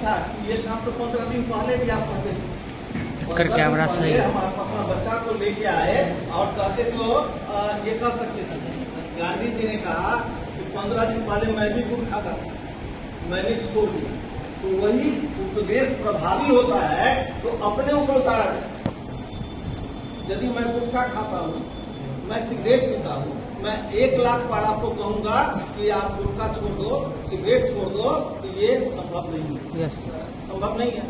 था कि ये काम तो 15 दिन पहले भी आप कहते थे। कर कैमरा सही हम अपना बच्चा को लेके आए और कहते तो ये कह सकते थे। गांधी जी ने कहा कि 15 दिन पहले मैं भी गुड़ खाता था, मैंने छोड़ दिया। तो वही उपदेश प्रभावी होता है तो अपने ऊपर उतारा जाए। यदि मैं गुटखा खाता हूँ, मैं सिगरेट पीता हूँ, मैं 1 लाख बार आपको कहूंगा कि आप गुटखा छोड़ दो, सिगरेट छोड़ दो, तो ये संभव नहीं है। यस संभव नहीं है।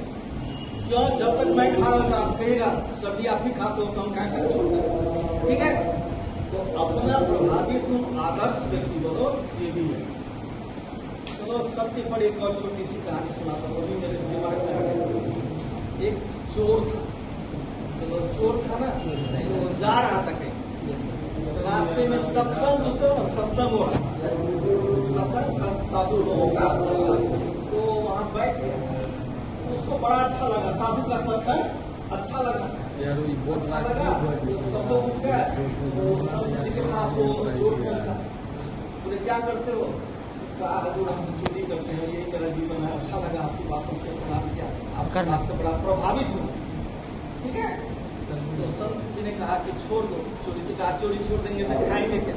क्यों? जब तक मैं खा रहा हूँ तो आप कहेगा सब्जी आप ही खाते हो तो हम क्या छोड़ देते, ठीक है। तो अपना प्रभावी तुम आदर्श व्यक्ति बनो, ये भी है। चलो सत्य पर एक और छोटी सी कहानी सुनाता हूँ, अभी मेरे दिमाग में आ गई। एक चोर था, चलो चोर था ना, तो जा रहा था कहीं, रास्ते में सत्संग, उसको सत्संग हो रहा, सत्संग साधु लोगों का, तो वहाँ बैठ गया। उसको बड़ा अच्छा लगा, साधु का सत्संग अच्छा लगा, अच्छा लगा। सब लोग उठ गए, तो के पास वो चोर पहुंचा, बोले क्या करते हो? कहा हजूर हम चोरी करते हैं, यही मेरा जीवन है। अच्छा लगा आपकी बातों से, प्रणाम किया, आपकी बात से बड़ा प्रभावित हूँ, ठीक है। तो संत जी ने कहा कि छोड़ दो चोरी की। कहा चोरी छोड़ देंगे तो खाएंगे क्या?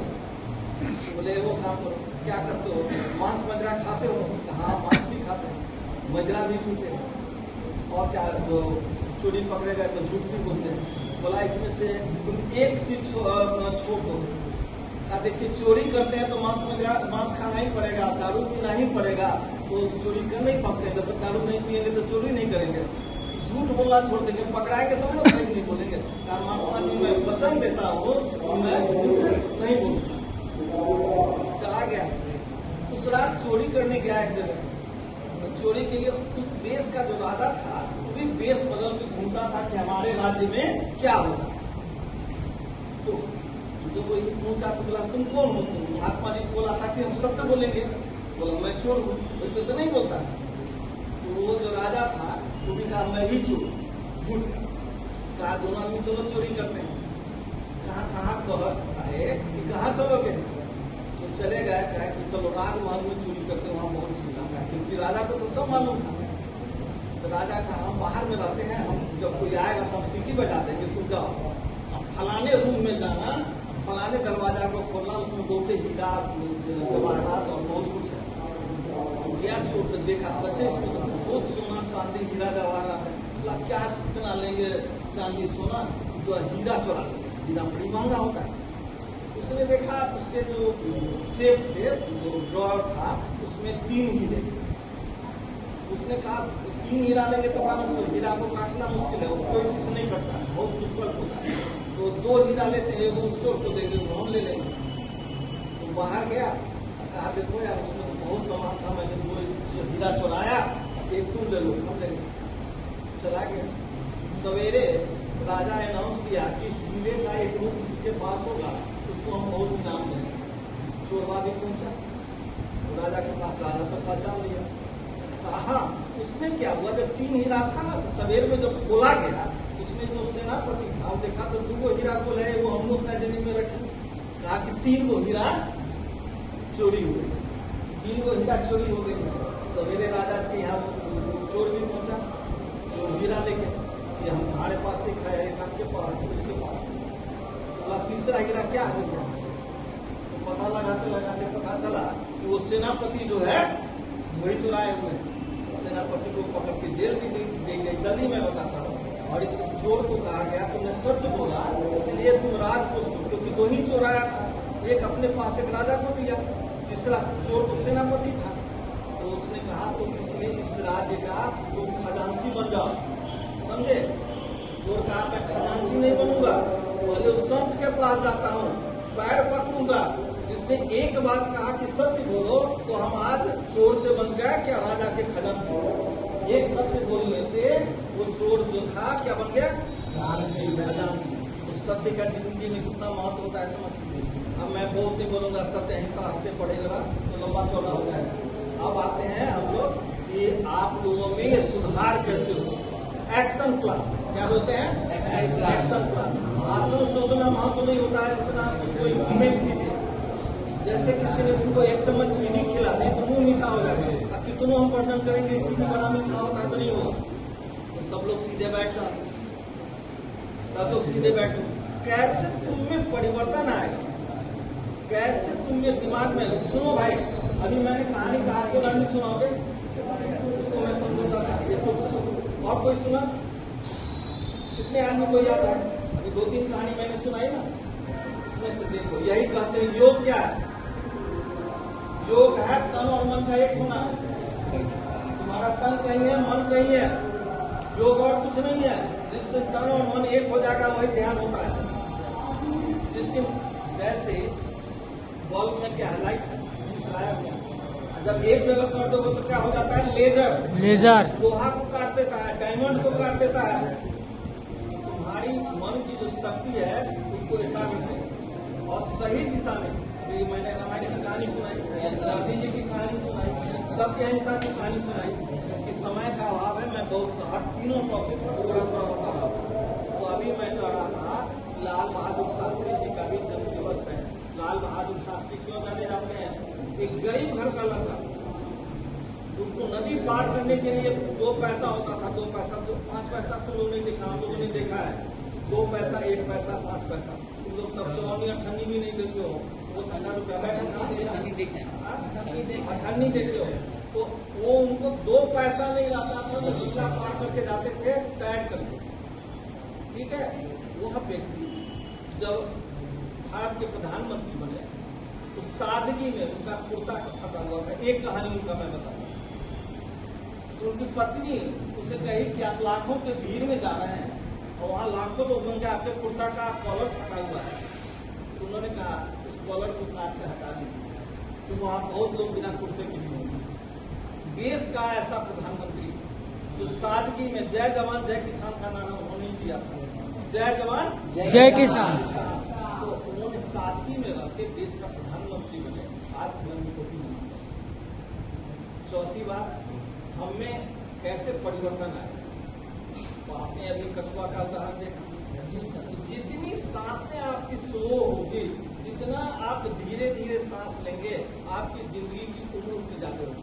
तो बोले वो काम करो, क्या करते हो? मांस मदिरा खाते हो? कहा मांस भी खाते हैं, मदिरा भी पीते हैं, और क्या जो चोरी पकड़े गए तो झूठ भी बोलते हैं। बोला इसमें से तुम एक चीज छोड़ दो। कहा देखिए चोरी करते हैं तो मांस खाना ही पड़ेगा, दारू पीना ही पड़ेगा, तो चोरी करना ही पड़ते हैं। जब तक दारू नहीं पिएंगे तो चोरी नहीं करेंगे। झूठ बोलना छोड़ देंगे, पकड़ाएंगे तो हम लोग सही नहीं बोलेंगे। महात्मा जी मैं वचन देता हूँ मैं झूठ नहीं बोलूंगा। चला गया। उस रात चोरी करने गया एक जगह, तो चोरी के लिए उस देश का जो राजा था वो भी बेस बदल के घूमता था कि हमारे राज्य में क्या होगा। तो जब वही पहुंचा तो बोला तुम कौन हो? तुम महात्मा जी बोला था कि हम सत्य बोलेंगे। बोला मैं चोर हूँ, वैसे तो नहीं बोलता। तो वो जो राजा था वो भी कहा मैं भी चोर, झूठ कहा। दोनों आदमी चलो चोरी करते हैं। कहाँ कहाँ चलोगे? तो चले गए, कहा कि चलो राजमहल में चोरी करते हैं, वहाँ बहुत छिला था, क्योंकि राजा को तो सब मालूम था। तो राजा कहा हम बाहर में रहते हैं, हम जब कोई आएगा तो हम सीटी बजा देंगे, तुम जाओ अब फलाने रूम में जाना, फलाने दरवाजा को खोलना, उसमें बहुत हीरा जवाहरात और बहुत कुछ है। तो गया छोड़ तो देखा सच्चे इसमें तो बहुत सोना चांदी हीरा जवाहरात है। बोला क्या कितना लेंगे चांदी सोना? तो हीरा चुरा लेंगे, हीरा बड़ी महंगा होता है। उसने देखा उसके जो सेफ थे, जो ड्रॉर था, उसमें 3 हीरे थे। उसने कहा 3 हीरा लेंगे तो बड़ा मुश्किल, हीरा को काटना मुश्किल है, वो कोई चीज नहीं कटता है, बहुत डिफिकल्ट होता है। तो 2 हीरा लेते हैं, वो उसको तो देंगे, वो हम ले लेंगे। तो बाहर गया, कहा देखो यार उसमें तो बहुत सामान था, मैंने 2 हीरा चुराया, एक तुम ले लो, हम ले लेंगे। चला गया। सवेरे राजा अनाउंस किया कि हीरे का एक रूप जिसके पास होगा उसको हम बहुत इनाम देंगे। चोरवा भी पहुंचा राजा के पास, राजा तो पहचान लिया। कहा उसमें क्या हुआ? जब 3 हीरा था ना, तो सवेर में जब खोला गया, उसमें जो सेनापति था वो देखा तो 2 हीरा को है, वो हम लोग अपना जेबी में रखे। कहा कि 3 हीरा चोरी हो गई, 3 हीरा चोरी हो गई। सवेरे राजा के यहाँ चोर भी पहुंचा, तो हीरा लेके कि हम हमारे पास से खाए, एक आपके पास, उसके पास। बोला तीसरा हीरा क्या हो गया? तो पता लगाते लगाते पता चला कि वो सेनापति जो है वही चुराए हुए हैं। सेनापति को पकड़ के जेल दी गई। जल्दी मैं बताता हूँ। और इस चोर को कहा गया तुमने सच बोला, इसलिए तुम राज को, क्योंकि 2 ही चोराया था, एक अपने पास एक राजा को दिया, तीसरा चोर तो सेनापति था। तो उसने कहा तो इसलिए इस राज्य का तुम खजांची बन जाओ, समझे? चोर कहा मैं खजांची नहीं बनूंगा, पहले उस संत के पास जाता हूँ, पैर पकड़ूंगा। इसने एक बात कहा कि सत्य बोलो, तो हम आज चोर से बन गए क्या राजा के खजांची। एक सत्य बोलने से वो चोर जो था क्या बन गया? खजांची। तो सत्य का जिंदगी में कितना महत्व होता है समझ। अब मैं बहुत नहीं बोलूंगा, सत्य अहिंसा हंसते पड़ेगा तो लंबा चौड़ा हो जाएगा। अब आते हैं हम लोग कि आप लोगों में ये सुधार कैसे हो। एक्शन प्लान क्या बोलते हैं? Action plan. भाषण से उतना महत्व नहीं होता है जितना आप उसको इम्प्लीमेंट कीजिए। जैसे किसी ने तुमको 1 चम्मच चीनी खिला दी तो मुंह मीठा हो जाएगा, कितनों हम वर्णन करेंगे चीनी बड़ा मीठा होता है तो नहीं होगा। तो सब लोग सीधे बैठ जाओ, सब लोग सीधे बैठो। कैसे तुम में परिवर्तन आएगा, कैसे तुम में दिमाग में। सुनो भाई, अभी मैंने कहानी कहा आपको, नहीं सुनाओगे उसको मैं समझूंगा, ये तुम सुनो। और कोई सुना? कितने आदमी को याद है? अभी 2-3 कहानी मैंने सुनाई ना, उसमें से देखो। यही कहते हैं योग क्या है? योग है तन और मन का एक होना। तुम्हारा तन कहीं है, मन कहीं है, योग और कुछ नहीं है। जिस दिन तन और मन एक हो जाएगा वही ध्यान होता है। जिस दिन जैसे बल्ब में क्या है, लाइट है, जब एक जगह कर दो तो क्या हो जाता है, लेजर लोहा को काट देता है, डायमंड को काट देता है। तुम्हारी मन की जो शक्ति है उसको एकाग्र करो और सही दिशा में। अभी मैंने रामायण की कहानी सुनाई, गांधी जी की कहानी सुनाई, सत्य अहिंसा की कहानी सुनाई। कि समय का अभाव है, मैं बहुत हर तीनों टॉपिक थोड़ा बता रहा हूँ। तो अभी मैं कह रहा था लाल बहादुर शास्त्री जी का भी जन्म दिवस है। लाल बहादुर शास्त्री क्यों जाने जाते हैं? एक गरीब घर का लड़का, उनको नदी पार करने के लिए 2 पैसा होता था। 2 पैसा तो 5 पैसा तुम लोग नहीं देखा, हम लोगों ने देखा है। 2 पैसा, 1 पैसा, 5 पैसा। तुम लोग तब चौनी अठन्नी भी नहीं देते हो, वो 70 रुपया अठन्नी देते हो। तो वो उनको 2 पैसा नहीं लाता था, तो शिमला पार करके जाते थे तैर करके। ठीक है, वह व्यक्ति जब भारत के प्रधानमंत्री बने तो सादगी में उनका कुर्ता फटा हुआ था। एक कहानी उनका मैं बताता हूँ। तो उनकी पत्नी उसे कही कि आप लाखों के भीड़ में जा रहे हैं और वहाँ लाखों लोग होंगे, आपके कुर्ता का कॉलर फटा हुआ है। तो उन्होंने कहा उस कॉलर को काट के हटा दीजिए, तो वहाँ बहुत लोग बिना कुर्ते के भी होंगे। देश का ऐसा प्रधानमंत्री जो सादगी में जय जवान जय किसान का नारा उन्होंने ही दिया था, जय जवान जय किसान। तो उन्होंने सादगी में रहते देश का प्रधानमंत्री बने। आज बुलंदी टोपी बनाते। चौथी बात, हमें कैसे परिवर्तन आए? तो आपने अभी कछुआ का उदाहरण देखा। जितनी सांसें आपकी स्लो होगी, जितना आप धीरे धीरे सांस लेंगे, आपकी जिंदगी की उम्र उतनी ज्यादा होगी।